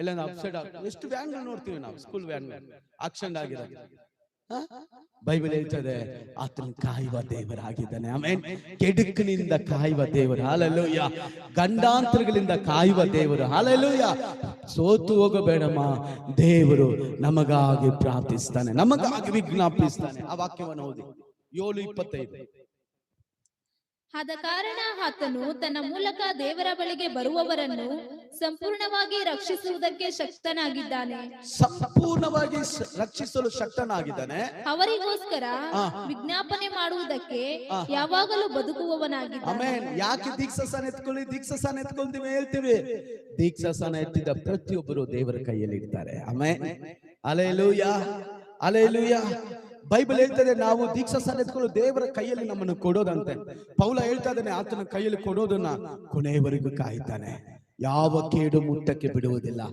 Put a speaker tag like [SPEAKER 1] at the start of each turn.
[SPEAKER 1] ಎಲ್ಲ ಅಪ್ಸೈಡ್ ಎಷ್ಟು ವ್ಯಾನ್ಗಳು ನೋಡ್ತೀವಿ ನಾವು, ಸ್ಕೂಲ್ ವ್ಯಾನ್ ಆಕ್ಸಿಡೆಂಟ್ ಆಗಿರೋದು. ಬೈಬಲ್ ಹೇಳ್ತದೆ ಆತನು ಕಾಯುವ ದೇವರಾಗಿದ್ದಾನೆ. ಆಮೆನ್. ಕೆಡುಕಿನಿಂದ ಕಾಯುವ ದೇವರು, ಹಲ್ಲೆಲೂಯಾ. ಗಂಡಾಂತರಗಳಿಂದ ಕಾಯುವ ದೇವರು, ಹಲ್ಲೆಲೂಯಾ. ಸೋತು ಹೋಗಬೇಡಮ್ಮ, ದೇವರು ನಮಗಾಗಿ ಪ್ರಾರ್ಥಿಸ್ತಾನೆ, ನಮಗಾಗಿ ವಿಜ್ಞಾಪಿಸ್ತಾನೆ. ಆ ವಾಕ್ಯವನ್ನು ಓದಿ 7:25.
[SPEAKER 2] ಆದ ಕಾರಣ ಆತನು ತನ್ನ ಮೂಲಕ ದೇವರ ಬಳಿಗೆ ಬರುವವರನ್ನು ಸಂಪೂರ್ಣವಾಗಿ ರಕ್ಷಿಸುವುದಕ್ಕೆ ಶಕ್ತನಾಗಿದ್ದಾನೆ.
[SPEAKER 1] ಸಂಪೂರ್ಣವಾಗಿ ರಕ್ಷಿಸಲು ಶಕ್ತನಾಗಿದ್ದಾನೆ.
[SPEAKER 2] ಅವರಿಗೋಸ್ಕರ ವಿಜ್ಞಾಪನೆ ಮಾಡುವುದಕ್ಕೆ ಯಾವಾಗಲೂ ಬದುಕುವವನಾಗಿದ್ದಾನೆ.
[SPEAKER 1] ಆಮೆನ್. ಯಾಕೆ ದೀಕ್ಷಾಸನ ಎತ್ಕೊಳ್ಳಿ, ದೀಕ್ಷಾಸನ ಎತ್ಕೊಳ್ತೀವಿ ಹೇಳ್ತೀವಿ? ದೀಕ್ಷಾಸನ ಎತ್ತಿದ ಪ್ರತಿಯೊಬ್ಬರು ದೇವರ ಕೈಯಲ್ಲಿ ಇರ್ತಾರೆ. ಆಮೆನ್. Hallelujah, hallelujah. ಬೈಬಲ್ ಹೇಳ್ತದೆ ನಾವು ದೀಕ್ಷಾಸ್ನಾನ ಎತ್ಕೊಳ್ಳೋ ದೇವರ ಕೈಯಲ್ಲಿ ನಮ್ಮನ್ನು ಕೊಡೋದಂತೆ. ಪೌಲ ಹೇಳ್ತಾ ಇದ್ದಾನೆ ಆತನ ಕೈಯಲ್ಲಿ ಕೊಡೋದನ್ನ ಕೊನೆಯವರೆಗೂ ಕಾಯ್ತಾನೆ, ಯಾವ ಕೇಡು ಮುಟ್ಟಕ್ಕೆ ಬಿಡುವುದಿಲ್ಲ.